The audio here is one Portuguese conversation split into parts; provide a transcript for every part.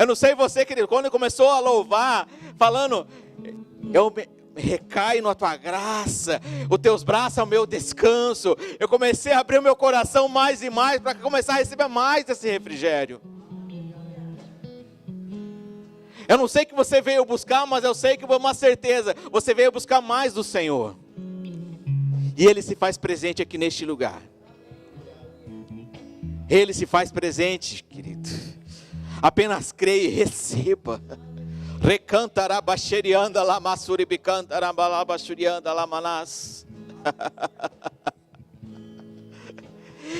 Eu não sei você, querido, quando ele começou a louvar, falando, eu me recaio na tua graça, os teus braços são o meu descanso. Eu comecei a abrir o meu coração mais e mais, para começar a receber mais desse refrigério. Eu não sei o que você veio buscar, mas eu sei que uma certeza, você veio buscar mais do Senhor. E Ele se faz presente aqui neste lugar. Ele se faz presente, querido. Apenas creia e receba. Recantarabacherianda lamasuribicantarabalabachurianda lamanás.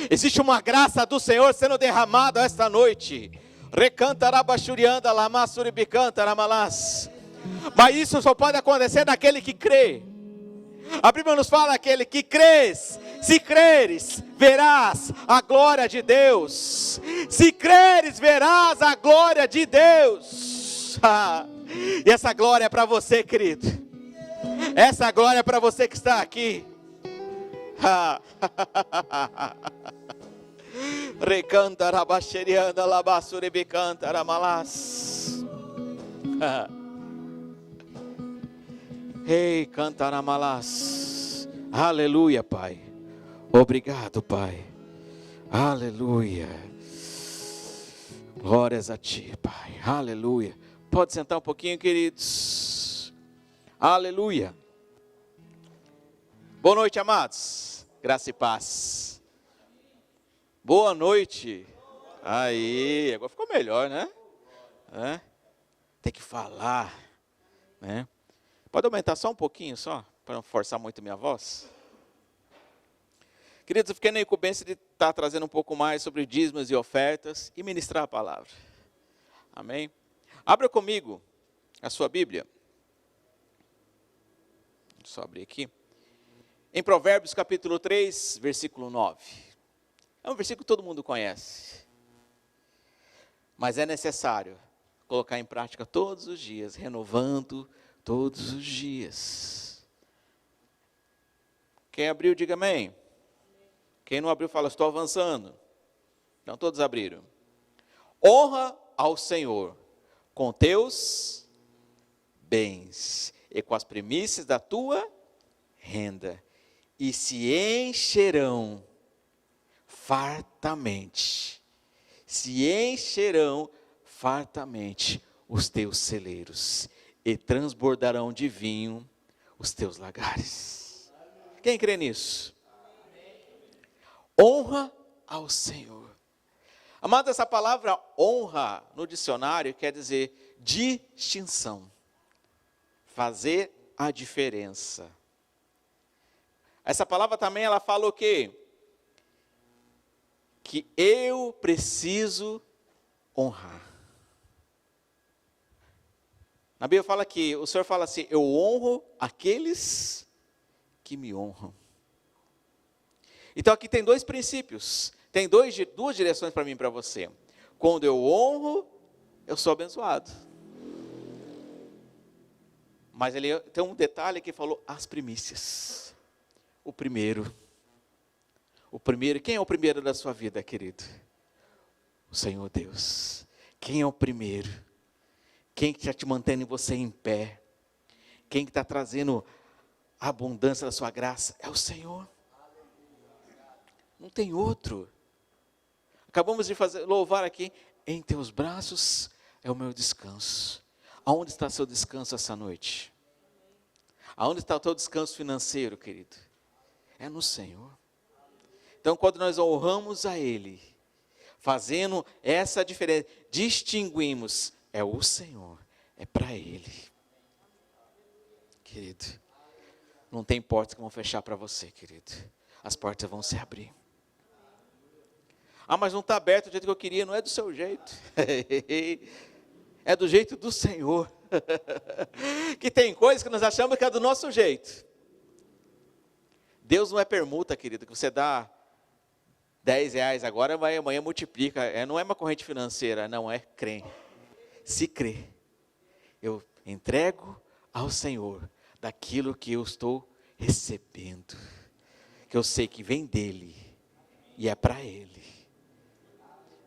Existe uma graça do Senhor sendo derramada esta noite. Recantarabachurianda lamasuribicantaramalás. Mas isso só pode acontecer naquele que crê. A Bíblia nos fala aquele que crês, se creres, verás a glória de Deus. Se creres, verás a glória de Deus. E essa glória é para você, querido. Essa glória é para você que está aqui. Recantarabacherianda labassuribicantaramalás. Ei, cantaramalás. Aleluia, Pai. Obrigado, Pai. Aleluia. Glórias a Ti, Pai. Aleluia. Pode sentar um pouquinho, queridos. Aleluia. Boa noite, amados. Graça e paz. Boa noite. Aí, agora ficou melhor, né? Tem que falar, né? Pode aumentar só um pouquinho, só, para não forçar muito minha voz? Queridos, eu fiquei na incumbência de estar trazendo um pouco mais sobre dízimos e ofertas e ministrar a palavra. Amém? Abra comigo a sua Bíblia. Deixa eu só abrir aqui. Em Provérbios capítulo 3, versículo 9. É um versículo que todo mundo conhece. Mas é necessário colocar em prática todos os dias, renovando todos os dias. Quem abriu, diga amém. Quem não abriu, fala, estou avançando. Então todos abriram. Honra ao Senhor com teus bens e com as primícias da tua renda, e se encherão fartamente os teus celeiros, e transbordarão de vinho os teus lagares. Quem crê nisso? Honra ao Senhor. Amado, essa palavra honra no dicionário quer dizer distinção, fazer a diferença. Essa palavra também ela fala o quê? Que eu preciso honrar. Na Bíblia fala que o Senhor fala assim, eu honro aqueles que me honram. Então aqui tem dois princípios, tem duas direções para mim e para você. Quando eu honro, eu sou abençoado. Mas ele tem um detalhe que falou, as primícias. O primeiro, quem é o primeiro da sua vida, querido? O Senhor Deus. Quem é o primeiro? Quem que está te mantendo você em pé? Quem que está trazendo a abundância da sua graça? É o Senhor. Não tem outro. Acabamos de louvar aqui, em teus braços é o meu descanso. Aonde está seu descanso essa noite? Aonde está o teu descanso financeiro, querido? É no Senhor. Então, quando nós honramos a Ele, fazendo essa diferença, distinguimos, é o Senhor, é para Ele. Querido, não tem portas que vão fechar para você, querido. As portas vão se abrir. Ah, mas não está aberto do jeito que eu queria, não é do seu jeito. É do jeito do Senhor. Que tem coisas que nós achamos que é do nosso jeito. Deus não é permuta, querido, que você dá R$10 agora, mas amanhã multiplica. Não é uma corrente financeira, não, é crer. Se crer, eu entrego ao Senhor daquilo que eu estou recebendo. Que eu sei que vem dEle e é para Ele.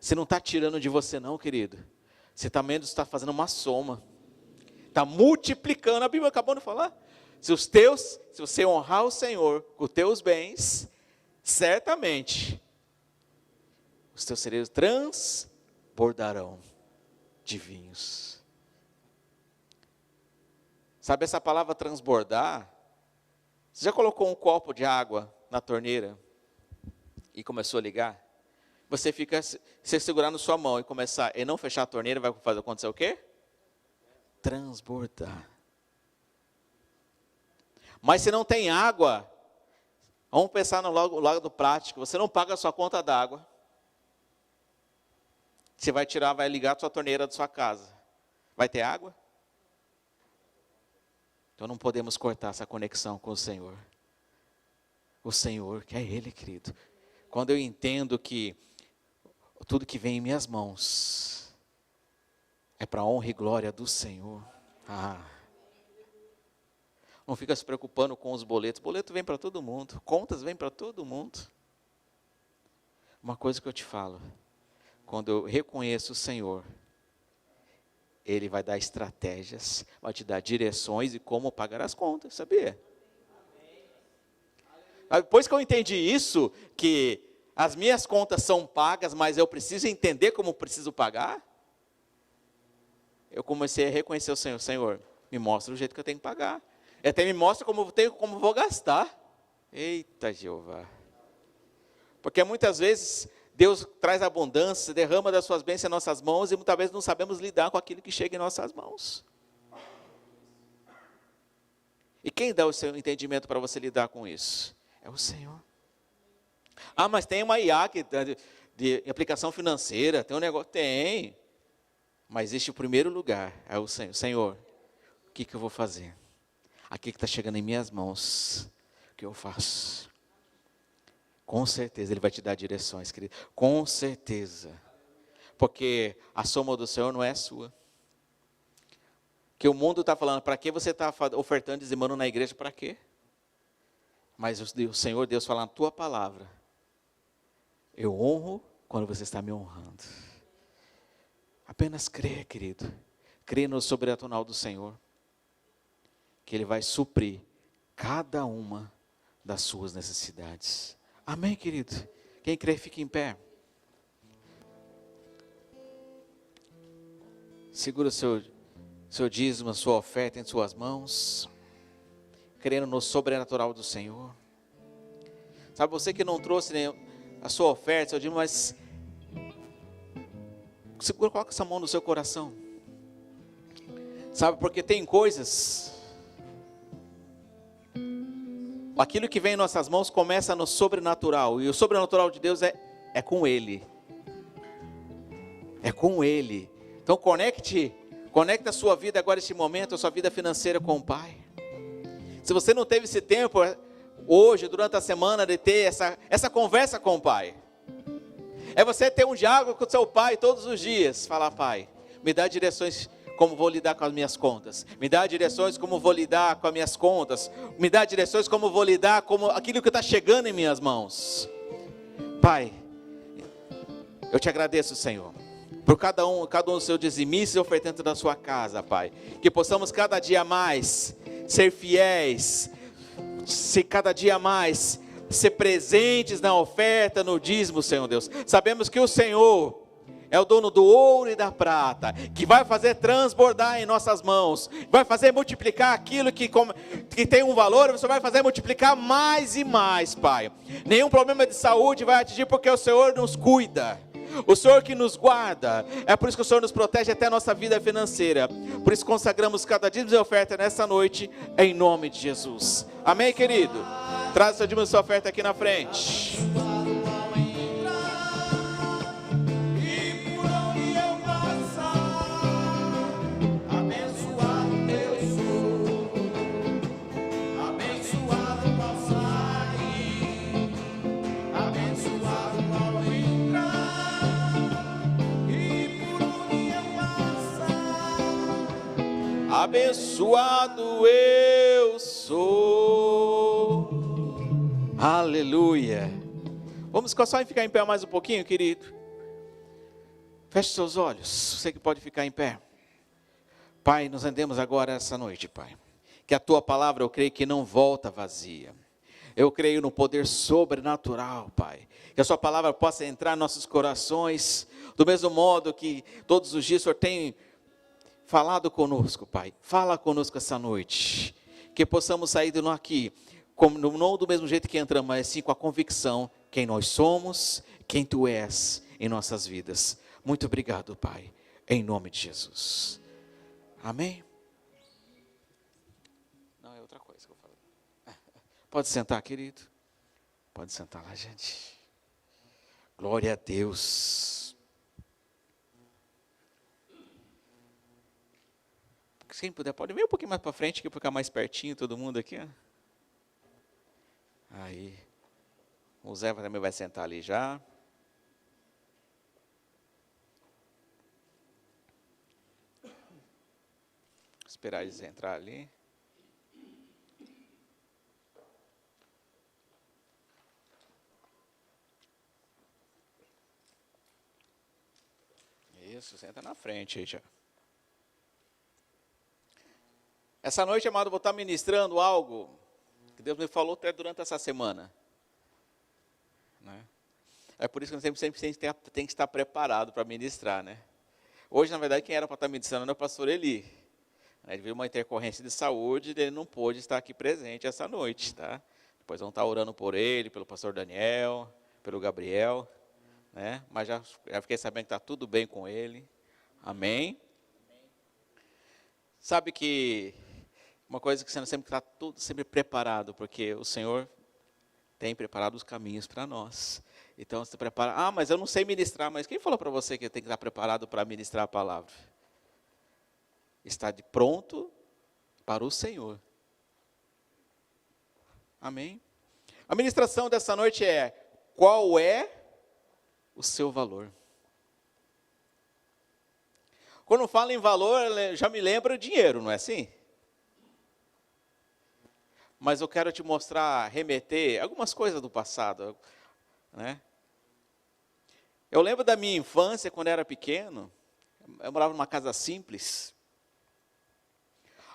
Você não está tirando de você não, querido. Você também está fazendo uma soma. Está multiplicando. A Bíblia acabou de falar. Se você honrar o Senhor com os teus bens, certamente os teus celeiros transbordarão de vinhos. Sabe essa palavra transbordar? Você já colocou um copo de água na torneira e começou a ligar? Você fica, se segurar na sua mão e não fechar a torneira, vai acontecer o quê? Transbordar. Mas se não tem água, vamos pensar no lado prático, você não paga a sua conta d'água. Você vai ligar a sua torneira da sua casa. Vai ter água? Então não podemos cortar essa conexão com o Senhor. O Senhor, que é Ele, querido. Quando eu entendo que tudo que vem em minhas mãos é para a honra e glória do Senhor. Não fica se preocupando com os boletos. Boleto vem para todo mundo. Contas vem para todo mundo. Uma coisa que eu te falo. Quando eu reconheço o Senhor, Ele vai dar estratégias, vai te dar direções e como pagar as contas, sabia? Depois que eu entendi isso, que as minhas contas são pagas, mas eu preciso entender como preciso pagar, eu comecei a reconhecer o Senhor. Senhor, me mostra o jeito que eu tenho que pagar. E até me mostra como vou gastar. Eita, Jeová. Porque muitas vezes Deus traz abundância, derrama das suas bênçãos em nossas mãos e muitas vezes não sabemos lidar com aquilo que chega em nossas mãos. E quem dá o seu entendimento para você lidar com isso? É o Senhor. Mas tem uma IA de aplicação financeira, tem um negócio, tem. Mas existe o primeiro lugar, é o Senhor. Senhor, o que eu vou fazer? Aqui que está chegando em minhas mãos, o que eu faço? Com certeza Ele vai te dar direções, querido. Com certeza. Porque a soma do Senhor não é sua. Que o mundo está falando, para que você está ofertando, dizimando na igreja, para quê? Mas o Senhor Deus fala na tua palavra. Eu honro quando você está me honrando. Apenas crê, querido. Crê no sobrenatural do Senhor. Que Ele vai suprir cada uma das suas necessidades. Amém, querido? Quem crê, fique em pé. Segura o seu dízimo, a sua oferta em suas mãos. Crendo no sobrenatural do Senhor. Sabe, você que não trouxe a sua oferta, seu dízimo, mas segura, coloca essa mão no seu coração. Sabe, porque tem coisas. Aquilo que vem em nossas mãos começa no sobrenatural. E o sobrenatural de Deus é com Ele. É com Ele. Então conecte a sua vida agora, este momento, a sua vida financeira com o Pai. Se você não teve esse tempo hoje, durante a semana, de ter essa conversa com o Pai. É você ter um diálogo com o seu Pai todos os dias. Falar, Pai, me dá direções como vou lidar com as minhas contas. Me dá direções como vou lidar com as minhas contas. Me dá direções como vou lidar com aquilo que está chegando em minhas mãos. Pai, eu te agradeço, Senhor, por cada um dos seus dizimistas e ofertantes da sua casa, Pai. Que possamos cada dia mais ser fiéis, cada dia mais ser presentes na oferta, no dízimo, Senhor Deus. Sabemos que o Senhor é o dono do ouro e da prata, que vai fazer transbordar em nossas mãos, vai fazer multiplicar aquilo que tem um valor, você vai fazer multiplicar mais e mais, Pai. Nenhum problema de saúde vai atingir, porque o Senhor nos cuida, o Senhor que nos guarda. É por isso que o Senhor nos protege até a nossa vida financeira. Por isso consagramos cada dízimo e oferta nessa noite, em nome de Jesus. Amém, querido? Traz o seu dízimo e sua oferta aqui na frente. Abençoado eu sou. Aleluia. Vamos só ficar em pé mais um pouquinho, querido. Feche seus olhos, você que pode ficar em pé. Pai, nos rendemos agora essa noite, Pai. Que a Tua palavra, eu creio que não volta vazia. Eu creio no poder sobrenatural, Pai. Que a Sua palavra possa entrar em nossos corações, do mesmo modo que todos os dias o Senhor tem falado conosco, Pai. Fala conosco essa noite. Que possamos sair de nós aqui, não do mesmo jeito que entramos, mas sim com a convicção quem nós somos, quem Tu és em nossas vidas. Muito obrigado, Pai, em nome de Jesus. Amém? Não, é outra coisa que eu falo. Pode sentar, querido. Pode sentar lá, gente. Glória a Deus. Quem puder, pode vir um pouquinho mais para frente, que ficar mais pertinho, todo mundo aqui. Ó. Aí. O Zé também vai sentar ali já. Esperar eles entrar ali. Isso, senta na frente aí já. Essa noite, amado, eu vou estar ministrando algo que Deus me falou até durante essa semana. Né? É por isso que nós sempre tem que estar preparado para ministrar, né? Hoje, na verdade, quem era para estar ministrando era o pastor Eli. Ele viu uma intercorrência de saúde e ele não pôde estar aqui presente essa noite, tá? Depois vão estar orando por ele, pelo pastor Daniel, pelo Gabriel, né? Mas já fiquei sabendo que está tudo bem com ele. Amém? Sabe que uma coisa que você sempre está sempre preparado, porque o Senhor tem preparado os caminhos para nós. Então você prepara, mas eu não sei ministrar, mas quem falou para você que tem que estar preparado para ministrar a palavra? Está de pronto para o Senhor. Amém? A ministração dessa noite é: qual é o seu valor? Quando falo em valor, já me lembra dinheiro, não é assim? Mas eu quero te mostrar, remeter algumas coisas do passado, né? Eu lembro da minha infância, quando eu era pequeno, eu morava numa casa simples,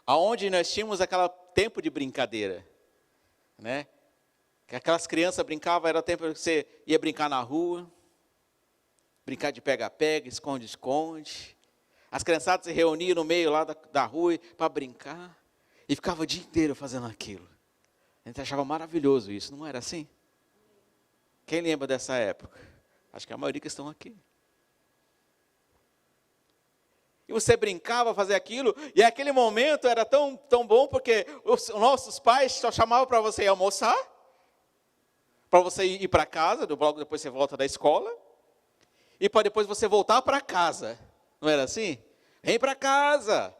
aonde nós tínhamos aquele tempo de brincadeira, né? Que aquelas crianças brincavam, era o tempo que você ia brincar na rua, brincar de pega-pega, esconde-esconde. As criançadas se reuniam no meio lá da rua para brincar, e ficava o dia inteiro fazendo aquilo. A gente achava maravilhoso isso, não era assim? Quem lembra dessa época? Acho que a maioria que estão aqui. E você brincava, fazia aquilo, e aquele momento era tão bom, porque os nossos pais só chamavam para você ir almoçar, para você ir para casa, logo depois você volta da escola, e para depois você voltar para casa. Não era assim? Vem para casa.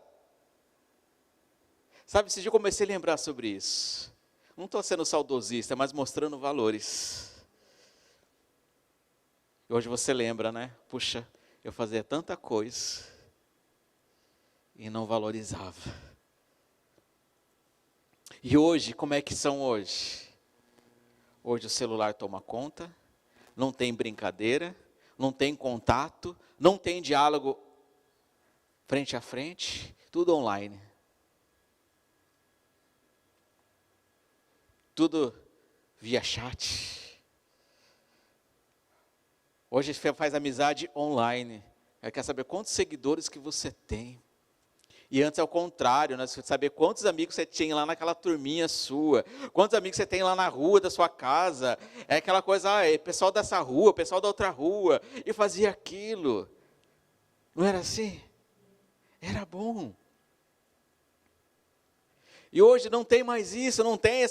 Sabe, esse dia eu comecei a lembrar sobre isso. Não estou sendo saudosista, mas mostrando valores. E hoje você lembra, né? Puxa, eu fazia tanta coisa e não valorizava. E hoje, como é que são hoje? Hoje o celular toma conta, não tem brincadeira, não tem contato, não tem diálogo frente a frente, tudo online. Tudo via chat. Hoje você faz amizade online. Quer saber quantos seguidores que você tem. E antes é o contrário, né? Você saber quantos amigos você tinha lá naquela turminha sua. Quantos amigos você tem lá na rua da sua casa. É aquela coisa, é pessoal dessa rua, pessoal da outra rua. E fazia aquilo. Não era assim? Era bom. E hoje não tem mais isso, não tem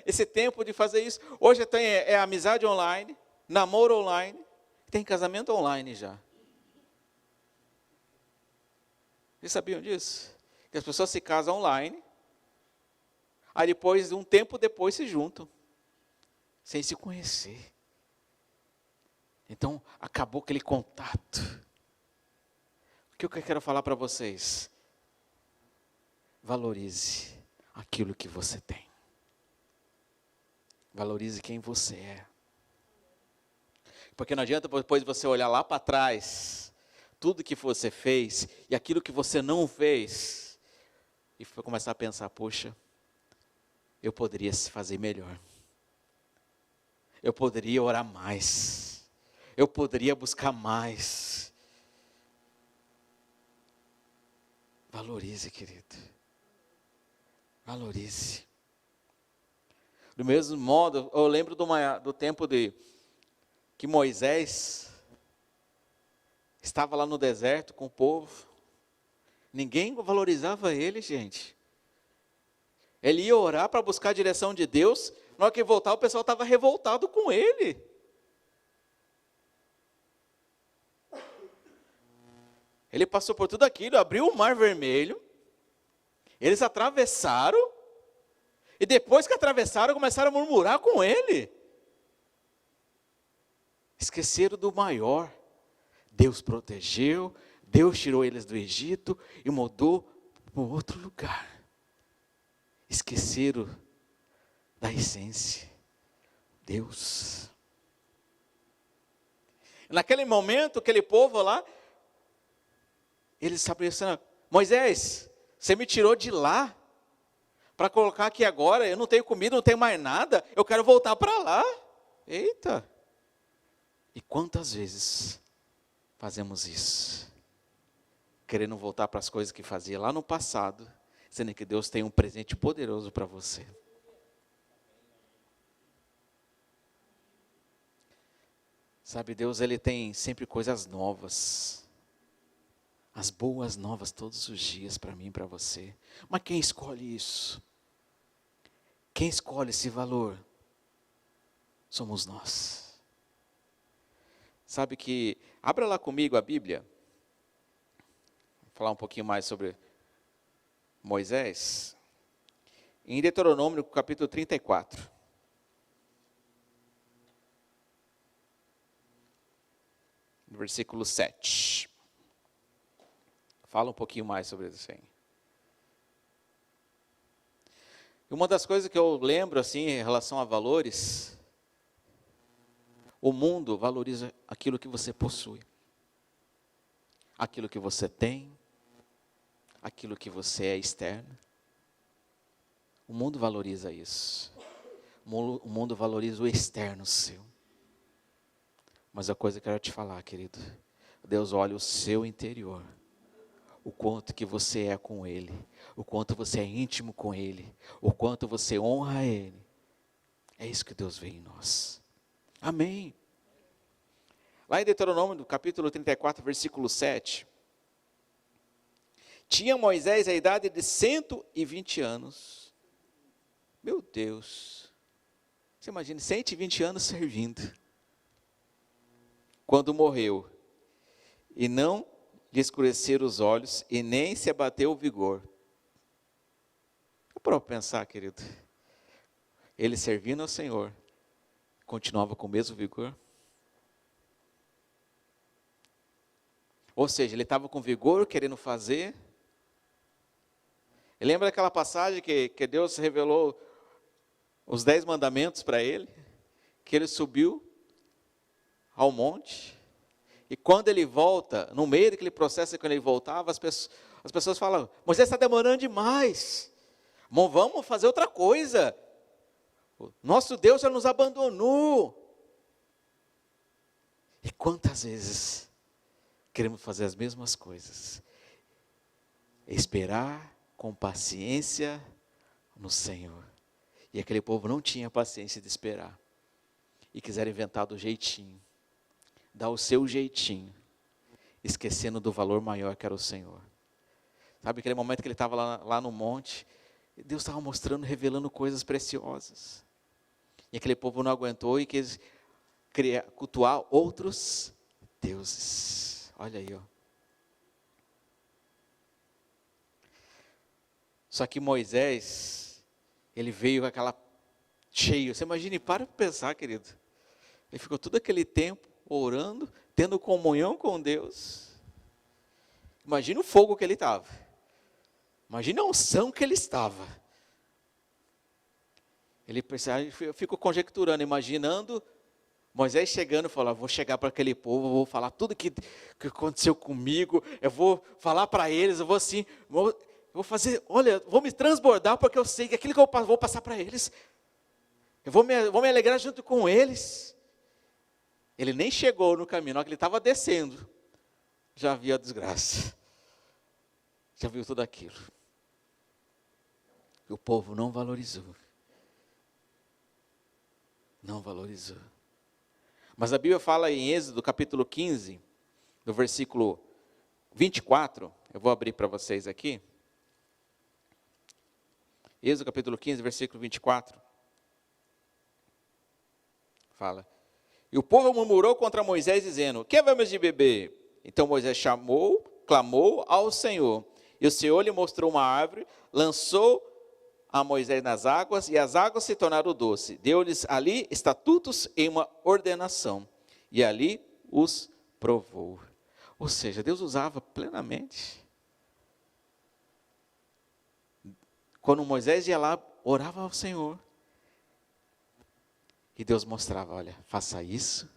esse tempo de fazer isso. Hoje tem amizade online, namoro online, tem casamento online já. Vocês sabiam disso? Que as pessoas se casam online, aí depois, um tempo depois, se juntam, sem se conhecer. Então, acabou aquele contato. O que eu quero falar para vocês? Valorize aquilo que você tem. Valorize quem você é. Porque não adianta depois você olhar lá para trás, tudo que você fez e aquilo que você não fez, e foi começar a pensar, poxa, eu poderia fazer melhor. Eu poderia orar mais. Eu poderia buscar mais. Valorize, querido. Valorize. Do mesmo modo, eu lembro do tempo que Moisés estava lá no deserto com o povo. Ninguém valorizava ele, gente. Ele ia orar para buscar a direção de Deus. Na hora que voltar, o pessoal estava revoltado com ele. Ele passou por tudo aquilo, abriu o mar vermelho. Eles atravessaram. E depois que atravessaram, começaram a murmurar com ele. Esqueceram do maior. Deus protegeu, Deus tirou eles do Egito e mudou para outro lugar. Esqueceram da essência. Deus. Naquele momento, aquele povo lá, eles estavam pensando, Moisés, você me tirou de lá, para colocar aqui agora, eu não tenho comida, não tenho mais nada, eu quero voltar para lá. Eita! E quantas vezes fazemos isso? Querendo voltar para as coisas que fazia lá no passado, sendo que Deus tem um presente poderoso para você. Sabe, Deus, Ele tem sempre coisas novas. As boas novas todos os dias para mim e para você. Mas quem escolhe isso? Quem escolhe esse valor? Somos nós. Sabe que, abra lá comigo a Bíblia. Vou falar um pouquinho mais sobre Moisés. Em Deuteronômio, capítulo 34. Versículo 7. Fala um pouquinho mais sobre isso aí. Uma das coisas que eu lembro, assim, em relação a valores, o mundo valoriza aquilo que você possui. Aquilo que você tem, aquilo que você é externo. O mundo valoriza isso. O mundo valoriza o externo seu. Mas a coisa que eu quero te falar, querido, Deus olha o seu interior. O quanto que você é com Ele, o quanto você é íntimo com Ele, o quanto você honra Ele. É isso que Deus vê em nós. Amém. Lá em Deuteronômio, capítulo 34, versículo 7. Tinha Moisés a idade de 120 anos. Meu Deus. Você imagina, 120 anos servindo. Quando morreu. E não lhe escureceram os olhos e nem se abateu o vigor. É para pensar, querido. Ele servindo ao Senhor, continuava com o mesmo vigor. Ou seja, ele estava com vigor, querendo fazer. E lembra daquela passagem que Deus revelou os 10 mandamentos para ele? Que ele subiu ao monte. E quando ele volta, no meio daquele processo, quando ele voltava, as pessoas falam, Moisés está demorando demais. Vamos fazer outra coisa. Nosso Deus já nos abandonou. E quantas vezes queremos fazer as mesmas coisas? Esperar com paciência no Senhor. E aquele povo não tinha paciência de esperar. E quiseram inventar do jeitinho. Dar o seu jeitinho, esquecendo do valor maior que era o Senhor. Sabe aquele momento que ele estava lá no monte, Deus estava mostrando, revelando coisas preciosas. E aquele povo não aguentou e quis cultuar outros deuses. Olha aí, ó. Só que Moisés, ele veio com aquela cheio. Você imagina, para pensar, querido. Ele ficou todo aquele tempo orando, tendo comunhão com Deus. Imagina o fogo que ele estava. Imagina a unção que ele estava. Eu fico conjecturando, imaginando Moisés chegando, falou: vou chegar para aquele povo, vou falar tudo que aconteceu comigo, eu vou falar para eles, eu vou assim, vou fazer, olha, vou me transbordar, porque eu sei que aquilo que eu vou passar para eles, eu vou me alegrar junto com eles. Ele nem chegou no caminho, na hora que ele estava descendo, já viu a desgraça, já viu tudo aquilo. E o povo não valorizou. Não valorizou. Mas a Bíblia fala em Êxodo capítulo 15, no versículo 24, eu vou abrir para vocês aqui. Êxodo capítulo 15, versículo 24. Fala: e o povo murmurou contra Moisés, dizendo: que havemos de beber? Então Moisés clamou ao Senhor. E o Senhor lhe mostrou uma árvore, lançou a Moisés nas águas, e as águas se tornaram doce. Deu-lhes ali estatutos e uma ordenação, e ali os provou. Ou seja, Deus usava plenamente. Quando Moisés ia lá, orava ao Senhor, e Deus mostrava: olha, faça isso,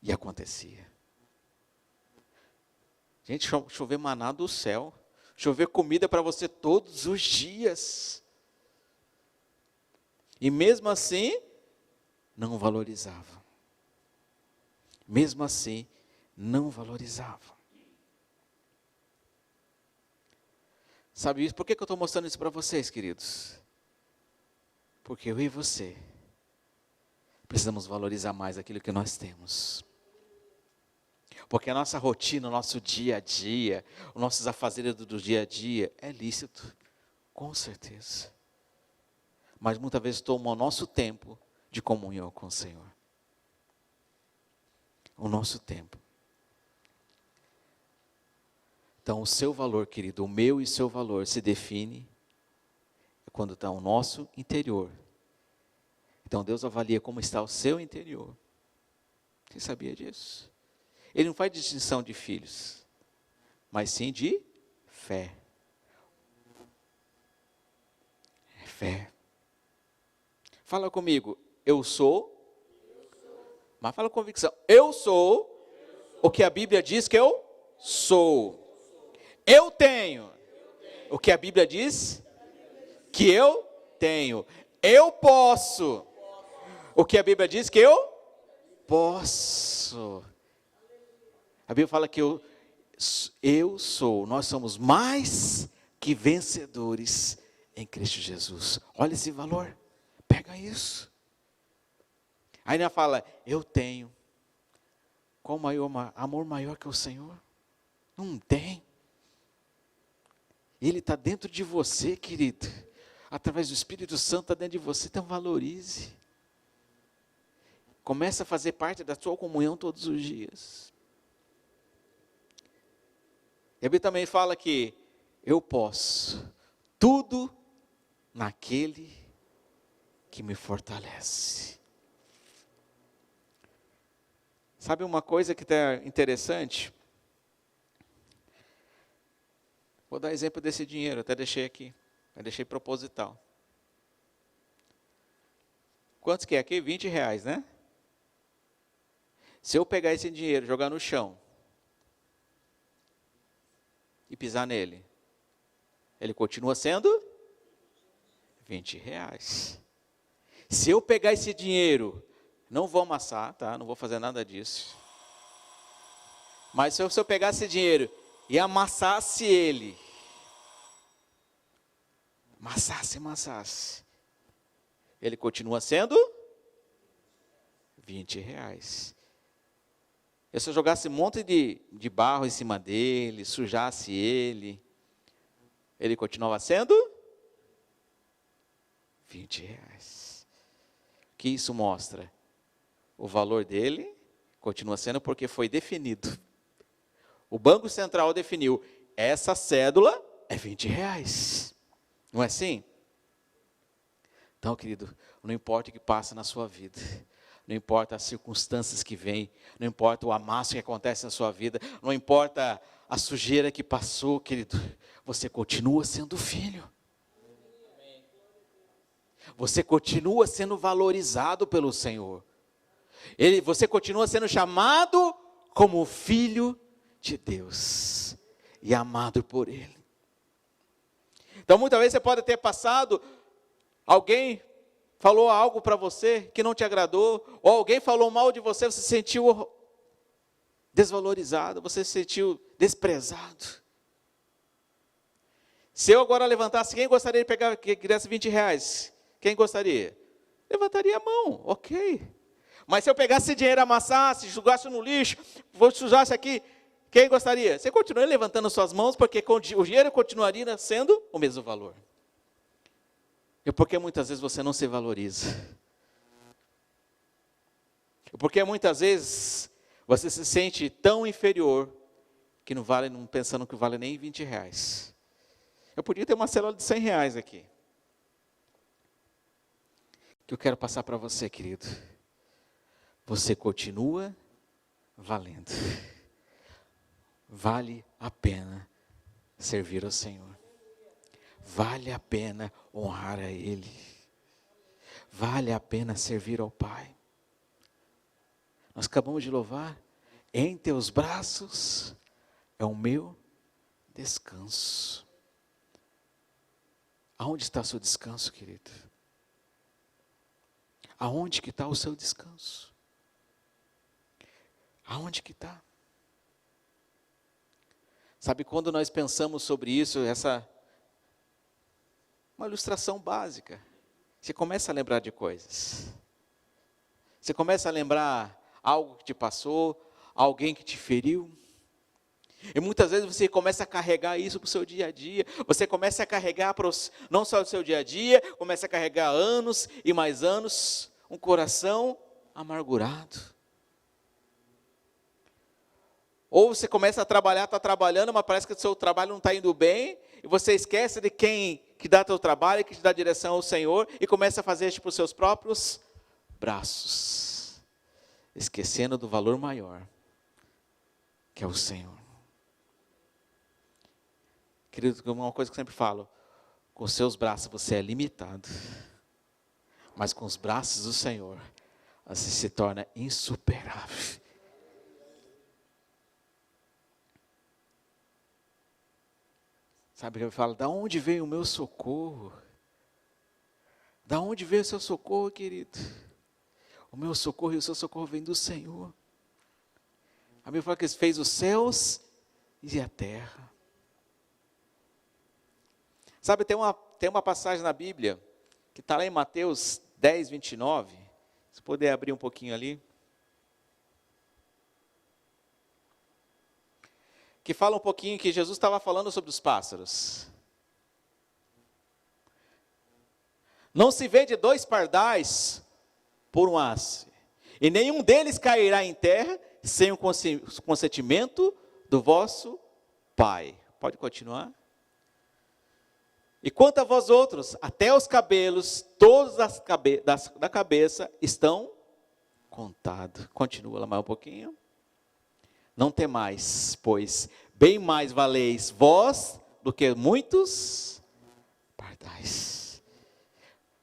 e acontecia. Gente, chover maná do céu, chover comida para você todos os dias. E mesmo assim, não valorizavam. Mesmo assim, não valorizavam. Sabe isso? Por que eu estou mostrando isso para vocês, queridos? Porque eu e você precisamos valorizar mais aquilo que nós temos. Porque a nossa rotina, o nosso dia a dia, os nossos afazeres do dia a dia é lícito, com certeza. Mas muitas vezes toma o nosso tempo de comunhão com o Senhor. O nosso tempo. Então o seu valor, querido, o meu e seu valor se define quando está o nosso interior. Então Deus avalia como está o seu interior. Você sabia disso? Ele não faz distinção de filhos, mas sim de fé. É fé. Fala comigo: eu sou, mas fala com convicção: eu sou o que a Bíblia diz que eu sou. Eu tenho o que a Bíblia diz que eu tenho. Eu posso o que a Bíblia diz que eu posso. A Bíblia fala que eu sou, nós somos mais que vencedores em Cristo Jesus. Olha esse valor, pega isso. Aí ela fala: eu tenho. Qual amor maior que o Senhor? Não tem. Ele está dentro de você, querido. Através do Espírito Santo está dentro de você, então valorize. Começa a fazer parte da sua comunhão todos os dias. E a Bíblia também fala que eu posso tudo naquele que me fortalece. Sabe uma coisa que está interessante? Vou dar exemplo desse dinheiro, até deixei aqui, deixei proposital. Quantos que é aqui? R$20, né? Se eu pegar esse dinheiro, jogar no chão e pisar nele, ele continua sendo R$20. Se eu pegar esse dinheiro, não vou amassar, tá? Não vou fazer nada disso. Mas se eu pegasse esse dinheiro e amassasse ele, amassasse, ele continua sendo R$20. E se eu jogasse um monte de barro em cima dele, sujasse ele continuava sendo R$20. O que isso mostra? O valor dele continua sendo porque foi definido. O Banco Central definiu, essa cédula é R$20. Não é assim? Então, querido, não importa o que passa na sua vida, não importa as circunstâncias que vêm, não importa o amasso que acontece na sua vida, não importa a sujeira que passou, querido, você continua sendo filho. Você continua sendo valorizado pelo Senhor. Você continua sendo chamado como filho de Deus e amado por Ele. Então muitas vezes você pode ter passado, alguém falou algo para você que não te agradou, ou alguém falou mal de você, você se sentiu desvalorizado, você se sentiu desprezado. Se eu agora levantasse, quem gostaria de pegar, que desse 20 reais? Quem gostaria? Levantaria a mão, ok. Mas se eu pegasse dinheiro, amassasse, jogasse no lixo, sujasse aqui, quem gostaria? Você continua levantando suas mãos, porque o dinheiro continuaria sendo o mesmo valor. E porque muitas vezes você não se valoriza. E porque muitas vezes você se sente tão inferior, que não vale, não pensando que vale nem 20 reais. Eu podia ter uma célula de 100 reais aqui. Que eu quero passar para você, querido. Você continua valendo. Vale a pena servir ao Senhor. Vale a pena honrar a Ele. Vale a pena servir ao Pai. Nós acabamos de louvar. Em teus braços é o meu descanso. Aonde está o seu descanso, querido? Aonde que está o seu descanso? Aonde que está? Sabe, quando nós pensamos sobre isso, uma ilustração básica, você começa a lembrar de coisas. Você começa a lembrar algo que te passou, alguém que te feriu. E muitas vezes você começa a carregar isso para o seu dia a dia. Você começa a carregar não só o seu dia a dia, começa a carregar anos e mais anos, um coração amargurado. Ou você começa a trabalhar, está trabalhando, mas parece que o seu trabalho não está indo bem, e você esquece de quem que dá teu trabalho, que te dá direção ao Senhor, e começa a fazer isso para os seus próprios braços, esquecendo do valor maior, que é o Senhor. Querido, uma coisa que eu sempre falo, com os seus braços você é limitado, mas com os braços do Senhor, você se torna insuperável. Sabe que eu falo, da onde veio o meu socorro? Da onde veio o seu socorro, querido? O meu socorro e o seu socorro vem do Senhor. A Bíblia fala que Ele fez os céus e a terra. Sabe, tem uma passagem na Bíblia, que está lá em Mateus 10, 29. Se puder abrir um pouquinho ali. Que fala um pouquinho que Jesus estava falando sobre os pássaros. Não se vende 2 pardais por um haste, e nenhum deles cairá em terra sem o consentimento do vosso Pai. Pode continuar? E quanto a vós outros, até os cabelos, todos da cabeça estão contados. Continua lá mais um pouquinho. Não temais, pois bem mais valeis vós do que muitos pardais.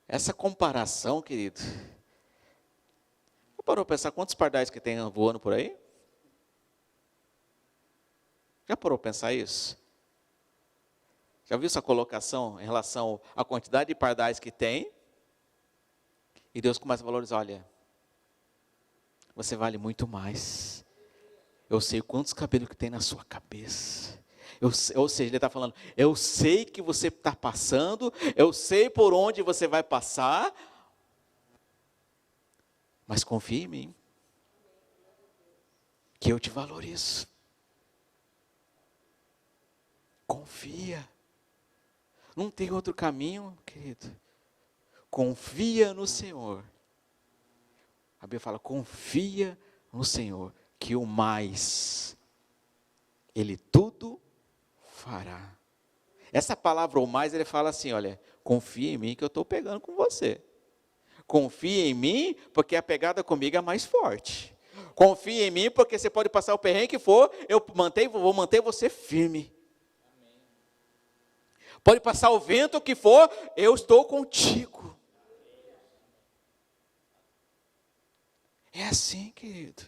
Essa comparação, querido. Já parou para pensar quantos pardais que tem voando por aí? Já parou para pensar isso? Já viu essa colocação em relação à quantidade de pardais que tem? E Deus começa a valorizar, olha, você vale muito mais. Eu sei quantos cabelos que tem na sua cabeça. Ou seja, Ele está falando, eu sei que você está passando, eu sei por onde você vai passar, mas confie em mim, que eu te valorizo. Confia. Não tem outro caminho, querido. Confia no Senhor. A Bíblia fala, confia no Senhor, que o mais, Ele tudo fará. Essa palavra, o mais, Ele fala assim, olha, confia em mim que eu estou pegando com você. Confia em mim, porque a pegada comigo é mais forte. Confia em mim, porque você pode passar o perrengue que for, vou manter você firme. Pode passar o vento que for, eu estou contigo. É assim. querido.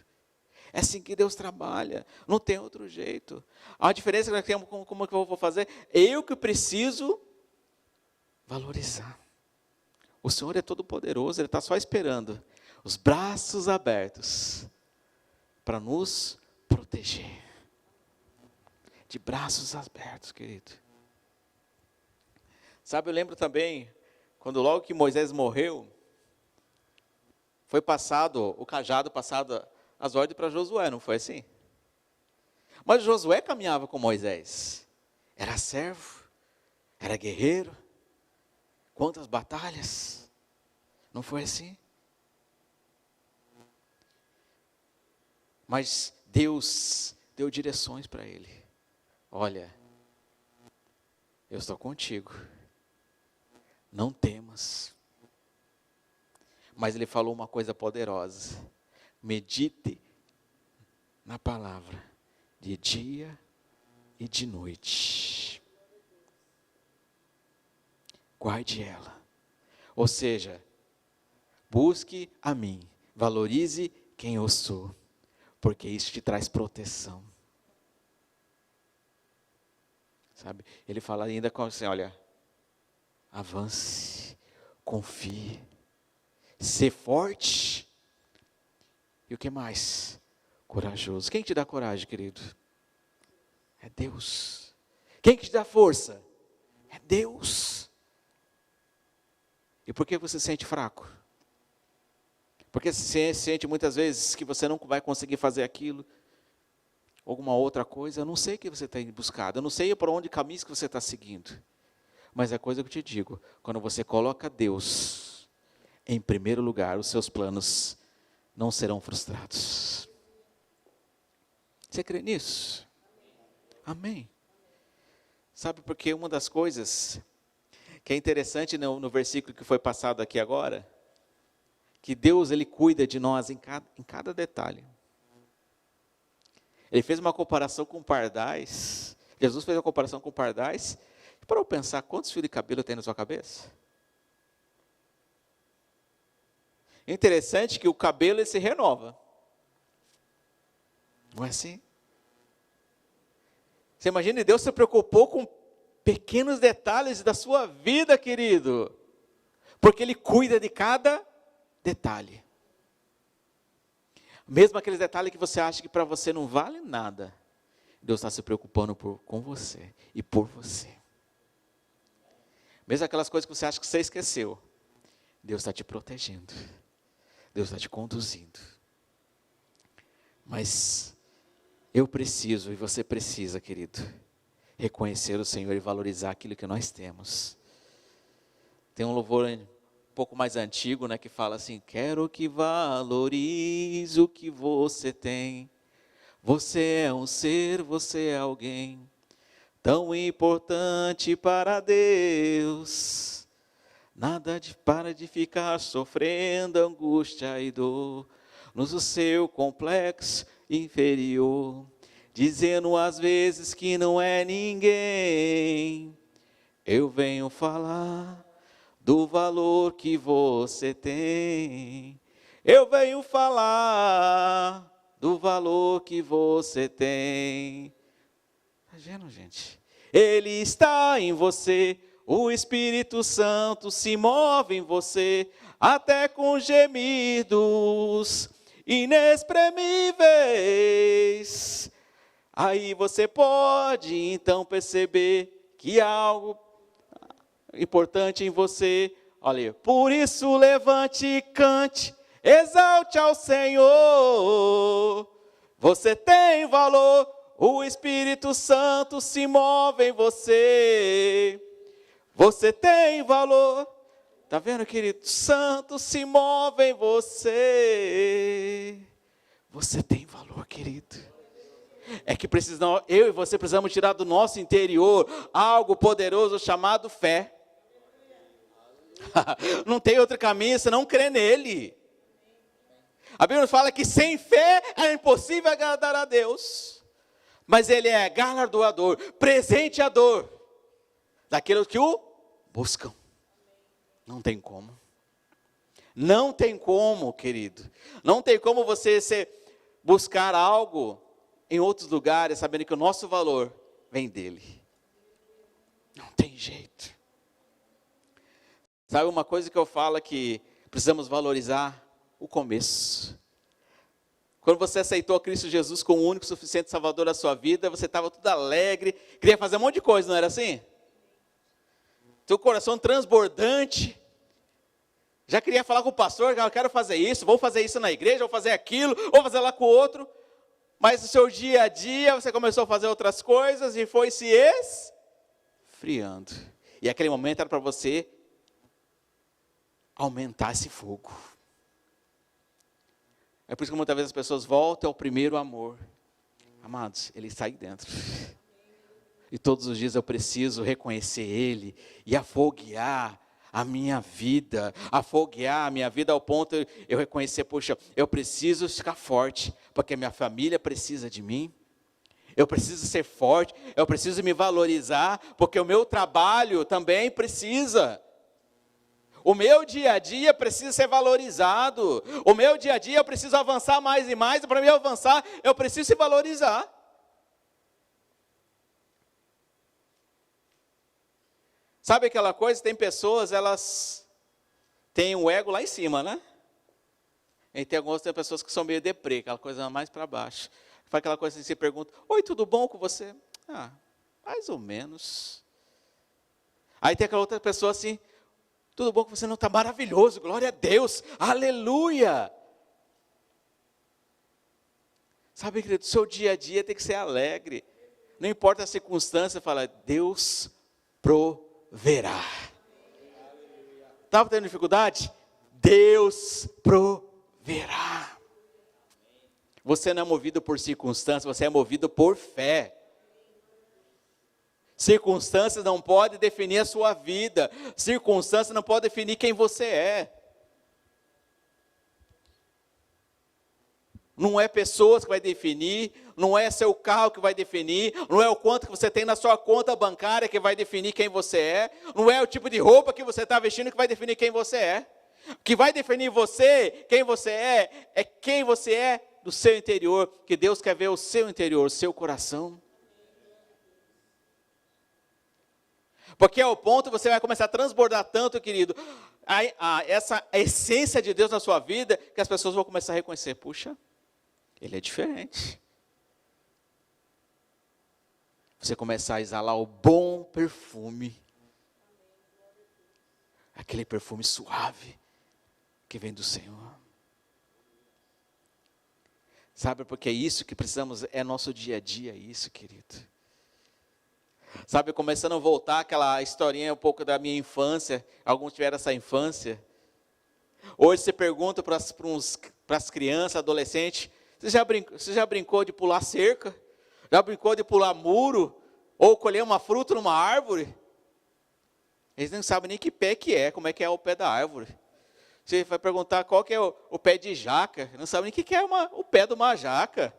É assim que Deus trabalha, não tem outro jeito. A diferença que nós temos, como que eu vou fazer? Eu que preciso valorizar. O Senhor é todo poderoso, Ele está só esperando os braços abertos para nos proteger. De braços abertos, querido. Sabe, eu lembro também, quando logo que Moisés morreu, foi passado, o cajado passado as ordens para Josué, não foi assim? Mas Josué caminhava com Moisés. Era servo, era guerreiro. Quantas batalhas? Não foi assim? Mas Deus deu direções para ele. Olha, eu estou contigo. Não temas. Mas ele falou uma coisa poderosa. Medite na palavra de dia e de noite. Guarde ela. Ou seja, busque a mim, valorize quem eu sou, porque isso te traz proteção. Sabe? Ele fala ainda com assim, olha, avance, confie, ser forte. E o que mais? Corajoso. Quem te dá coragem, querido? É Deus. Quem que te dá força? É Deus. E por que você se sente fraco? Porque você sente muitas vezes que você não vai conseguir fazer aquilo, alguma outra coisa. Eu não sei o que você tem buscado, eu não sei por onde caminhos que você está seguindo. Mas é coisa que eu te digo, quando você coloca Deus em primeiro lugar, os seus planos não serão frustrados. Você crê nisso? Amém. Sabe, porque uma das coisas que é interessante no versículo que foi passado aqui agora, que Deus, Ele cuida de nós em cada detalhe. Ele fez uma comparação com pardais. Jesus fez uma comparação com pardais. Para eu pensar, quantos fios de cabelo tem na sua cabeça? É interessante que o cabelo ele se renova. Não é assim? Você imagina, Deus se preocupou com pequenos detalhes da sua vida, querido. Porque Ele cuida de cada detalhe. Mesmo aqueles detalhes que você acha que para você não vale nada. Deus está se preocupando com você e por você. Mesmo aquelas coisas que você acha que você esqueceu. Deus está te protegendo. Deus está te conduzindo. Mas eu preciso, e você precisa, querido, reconhecer o Senhor e valorizar aquilo que nós temos. Tem um louvor um pouco mais antigo, né, que fala assim: quero que valorize o que você tem. Você é um ser, você é alguém tão importante para Deus. Nada para de ficar sofrendo angústia e dor no seu complexo inferior, dizendo às vezes que não é ninguém. Eu venho falar do valor que você tem. Eu venho falar do valor que você tem. Está vendo, gente? Ele está em você. O Espírito Santo se move em você, até com gemidos inexprimíveis. Aí você pode então perceber que há algo importante em você. Olha, por isso levante e cante, exalte ao Senhor. Você tem valor, o Espírito Santo se move em você. Você tem valor. Está vendo, querido? Santo se move em você. Você tem valor, querido. É que eu e você precisamos tirar do nosso interior algo poderoso chamado fé. Não tem outro caminho, você não crê nele. A Bíblia fala que sem fé é impossível agradar a Deus. Mas Ele é galardoador, presenteador daqueles que o buscam. Não tem como. Não tem como, querido. Não tem como você buscar algo em outros lugares, sabendo que o nosso valor vem dele. Não tem jeito. Sabe uma coisa que eu falo é que precisamos valorizar o começo. Quando você aceitou Cristo Jesus como o único suficiente Salvador da sua vida, você estava tudo alegre, queria fazer um monte de coisa, não era assim? Teu coração transbordante. Já queria falar com o pastor, eu quero fazer isso, vou fazer isso na igreja, vou fazer aquilo, vou fazer lá com o outro. Mas no seu dia a dia, você começou a fazer outras coisas e foi se esfriando. E aquele momento era para você aumentar esse fogo. É por isso que muitas vezes as pessoas voltam ao primeiro amor. Amados, ele está aí dentro. E todos os dias eu preciso reconhecer ele e afoguear a minha vida. Afoguear a minha vida ao ponto de eu reconhecer, poxa, eu preciso ficar forte, porque a minha família precisa de mim. Eu preciso ser forte, eu preciso me valorizar, porque o meu trabalho também precisa. O meu dia a dia precisa ser valorizado. O meu dia a dia eu preciso avançar mais e mais. E para mim avançar, eu preciso se valorizar. Sabe aquela coisa? Tem pessoas, elas têm o ego lá em cima, né? E tem pessoas que são meio deprê, aquela coisa mais para baixo. Faz aquela coisa assim, você pergunta, oi, tudo bom com você? Ah, mais ou menos. Aí tem aquela outra pessoa assim, tudo bom com você? Não, está maravilhoso, glória a Deus, aleluia. Sabe, querido, o seu dia a dia tem que ser alegre. Não importa a circunstância, fala, Deus proverá. Estava tendo dificuldade? Deus proverá. Você não é movido por circunstâncias, você é movido por fé. Circunstâncias não podem definir a sua vida. Circunstâncias não podem definir quem você é. Não é pessoas que vai definir, não é seu carro que vai definir, não é o quanto que você tem na sua conta bancária que vai definir quem você é, não é o tipo de roupa que você está vestindo que vai definir quem você é. O que vai definir você, quem você é quem você é do seu interior, que Deus quer ver o seu interior, o seu coração. Porque ao ponto você vai começar a transbordar tanto, querido, essa essência de Deus na sua vida, que as pessoas vão começar a reconhecer, puxa, ele é diferente. Você começar a exalar o bom perfume, aquele perfume suave, que vem do Senhor. Sabe, porque é isso que precisamos, é nosso dia a dia, isso, querido. Sabe, começando a voltar aquela historinha um pouco da minha infância, alguns tiveram essa infância. Hoje você pergunta para as crianças, adolescentes, você já brincou de pular cerca? Já brincou de pular muro? Ou colher uma fruta numa árvore? Eles não sabem nem que pé que é, como é que é o pé da árvore. Você vai perguntar qual que é o pé de jaca, não sabem nem o que é o pé de uma jaca.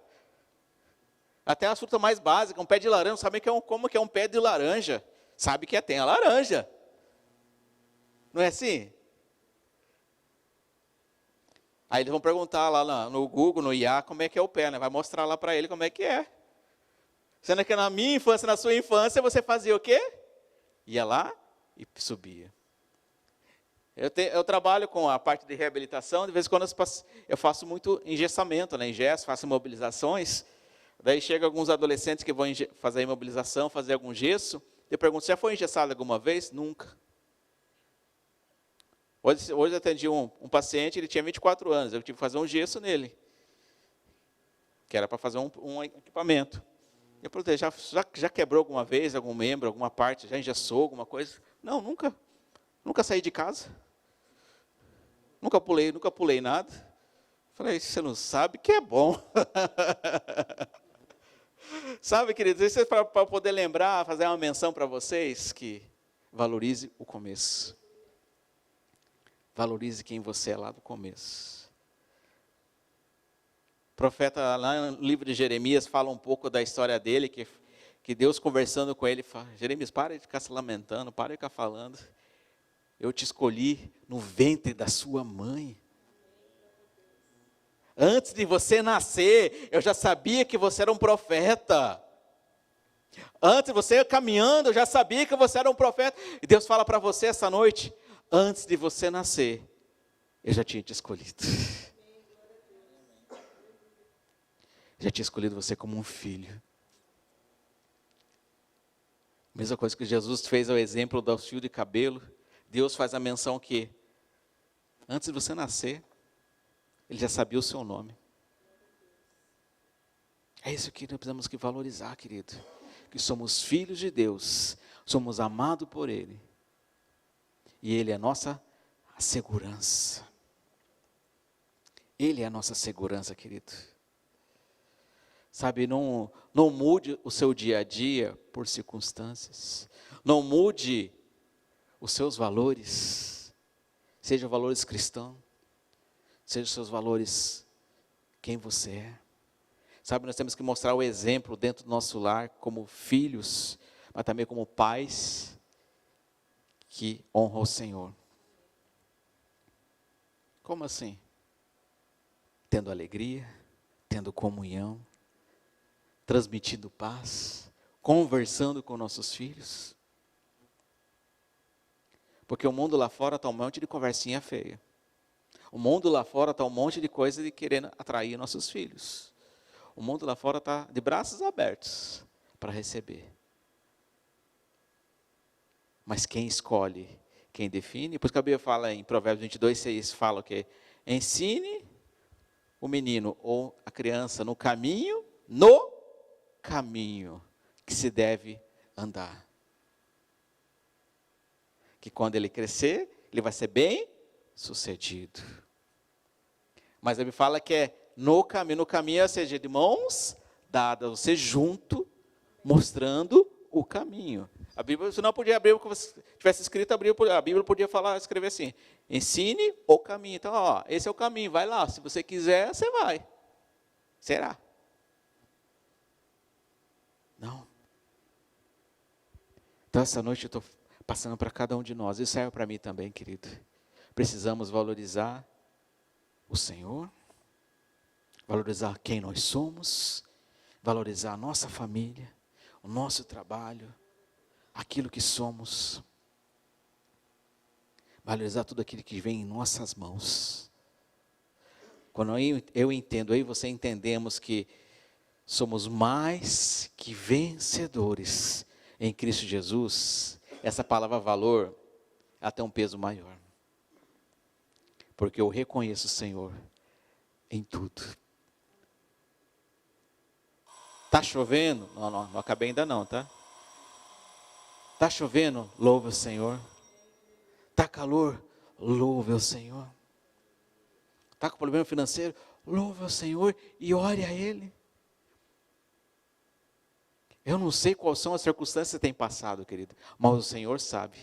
Até as frutas mais básicas, um pé de laranja, sabem como que é um pé de laranja. Sabe que tem a laranja. Não é assim? Aí eles vão perguntar lá no Google, no IA, como é que é o pé, né? Vai mostrar lá para ele como é que é. Sendo que na minha infância, na sua infância, você fazia o quê? Ia lá e subia. Eu trabalho com a parte de reabilitação, de vez em quando eu faço muito engessamento, né? Engesso, faço imobilizações. Daí chegam alguns adolescentes que vão fazer a imobilização, fazer algum gesso. Eu pergunto, já foi engessado alguma vez? Nunca. Hoje eu atendi um paciente, ele tinha 24 anos, eu tive que fazer um gesso nele. Que era para fazer um equipamento. Eu perguntei, já quebrou alguma vez, algum membro, alguma parte, já engessou alguma coisa? Não, nunca. Nunca saí de casa. Nunca pulei nada. Falei, você não sabe que é bom. Sabe, queridos, isso é para poder lembrar, fazer uma menção para vocês, que valorize o começo. Valorize quem você é lá do começo. O profeta, lá no livro de Jeremias, fala um pouco da história dele, que Deus conversando com ele, fala, Jeremias, para de ficar se lamentando, para de ficar falando. eu te escolhi no ventre da sua mãe. Antes de você nascer, eu já sabia que você era um profeta. Antes de você caminhando, eu já sabia que você era um profeta. E Deus fala para você essa noite, antes de você nascer, eu já tinha te escolhido. Já tinha escolhido você como um filho. Mesma coisa que Jesus fez ao exemplo do fio de cabelo. Deus faz a menção que, antes de você nascer, Ele já sabia o seu nome. É isso que nós precisamos que valorizar, querido. Que somos filhos de Deus, somos amados por Ele. E Ele é a nossa segurança. Ele é a nossa segurança, querido. Sabe, não mude o seu dia a dia por circunstâncias. Não mude os seus valores. Sejam valores cristãos. Sejam os seus valores quem você é. Sabe, nós temos que mostrar o exemplo dentro do nosso lar como filhos, mas também como pais que honram o Senhor. Como assim? Tendo alegria, tendo comunhão, transmitindo paz, conversando com nossos filhos. Porque o mundo lá fora está um monte de conversinha feia. O mundo lá fora está um monte de coisa de querendo atrair nossos filhos. O mundo lá fora está de braços abertos para receber. Mas quem escolhe, quem define, por isso que a Bíblia fala em Provérbios 22:6, fala o quê? Ensine o menino ou a criança no caminho que se deve andar. Que quando ele crescer, ele vai ser bem sucedido. Mas ele fala que é no caminho, ou seja, de mãos dadas, você junto, mostrando o caminho. A Bíblia, você não podia abrir, porque se tivesse escrito, a Bíblia podia escrever assim, ensine o caminho. Então, esse é o caminho, vai lá, se você quiser, você vai. Será? Não. Então, essa noite eu estou passando para cada um de nós, isso serve para mim também, querido. Precisamos valorizar o Senhor, valorizar quem nós somos, valorizar a nossa família, o nosso trabalho, aquilo que somos, valorizar tudo aquilo que vem em nossas mãos. Quando eu entendo, eu e você entendemos que somos mais que vencedores em Cristo Jesus, essa palavra valor, ela tem um peso maior. Porque eu reconheço o Senhor em tudo. Está chovendo? Não acabei ainda não, tá? Está chovendo? Louve o Senhor. Está calor? Louve o Senhor. Está com problema financeiro? Louve o Senhor e ore a Ele. Eu não sei quais são as circunstâncias que você tem passado, querido, mas o Senhor sabe.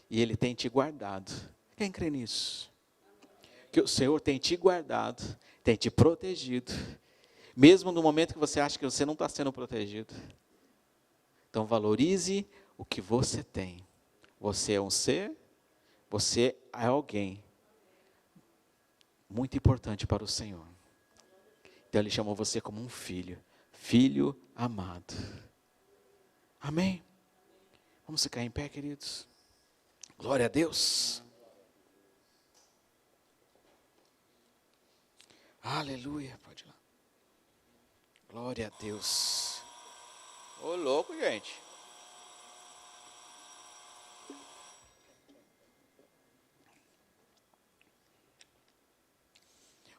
E Ele tem te guardado. Quem crê nisso? Que o Senhor tem te guardado, tem te protegido, mesmo no momento que você acha que você não está sendo protegido. Então valorize o que você tem. Você é um ser, você é alguém muito importante para o Senhor. Então Ele chamou você como um filho, filho amado. Amém? Vamos ficar em pé, queridos? Glória a Deus. Aleluia, pode ir lá. Glória a Deus. Ô louco, gente.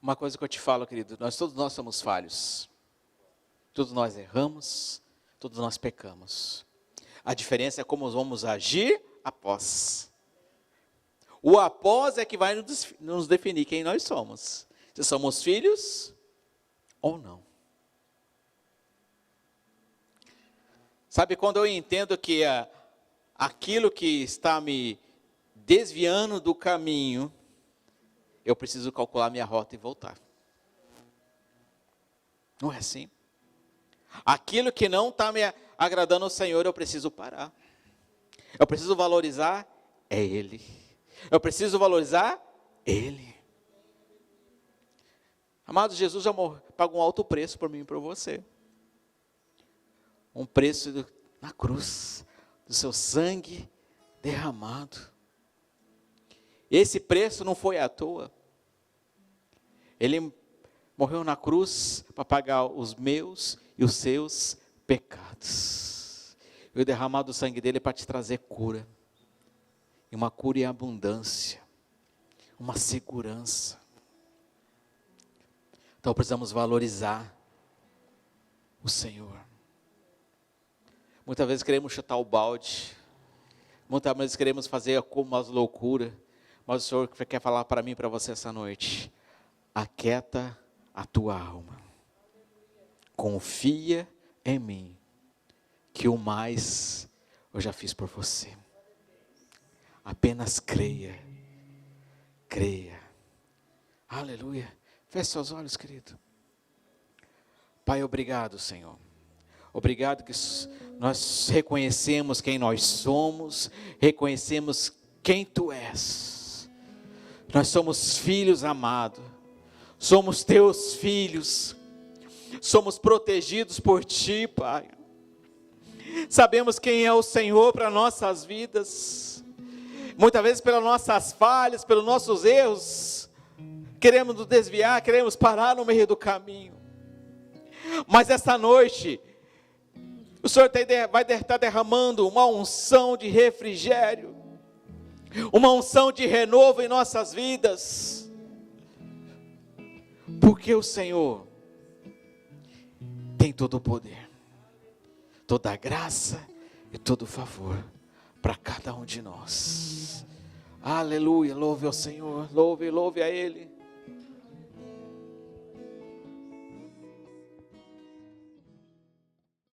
Uma coisa que eu te falo, querido, todos nós somos falhos. Todos nós erramos, todos nós pecamos. A diferença é como vamos agir após. O após é que vai nos definir quem nós somos. Se somos filhos ou não. Sabe, quando eu entendo que aquilo que está me desviando do caminho, eu preciso calcular minha rota e voltar. Não é assim? Aquilo que não está me agradando ao Senhor, eu preciso parar. Eu preciso valorizar, é Ele. Eu preciso valorizar Ele. Amado, Jesus já pagou um alto preço por mim e por você. Um preço na cruz, do seu sangue derramado. Esse preço não foi à toa. Ele morreu na cruz para pagar os meus e os seus pecados. E o derramado do sangue dele é para te trazer cura. E uma cura em abundância. Uma segurança. Então precisamos valorizar o Senhor. Muitas vezes queremos chutar o balde. Muitas vezes queremos fazer como umas loucuras. Mas o Senhor quer falar para mim e para você essa noite. Aquieta a tua alma. Confia em mim. Que o mais eu já fiz por você. Apenas creia. Creia. Aleluia. Feche seus olhos, querido. Pai, obrigado, Senhor. Obrigado que nós reconhecemos quem nós somos, reconhecemos quem Tu és. Nós somos filhos amados, somos Teus filhos, somos protegidos por Ti, Pai. Sabemos quem é o Senhor para nossas vidas. Muitas vezes pelas nossas falhas, pelos nossos erros, queremos nos desviar, queremos parar no meio do caminho. Mas essa noite, o Senhor vai estar derramando uma unção de refrigério, uma unção de renovo em nossas vidas. Porque o Senhor tem todo o poder, toda a graça e todo o favor para cada um de nós. Aleluia, louve ao Senhor, louve a Ele.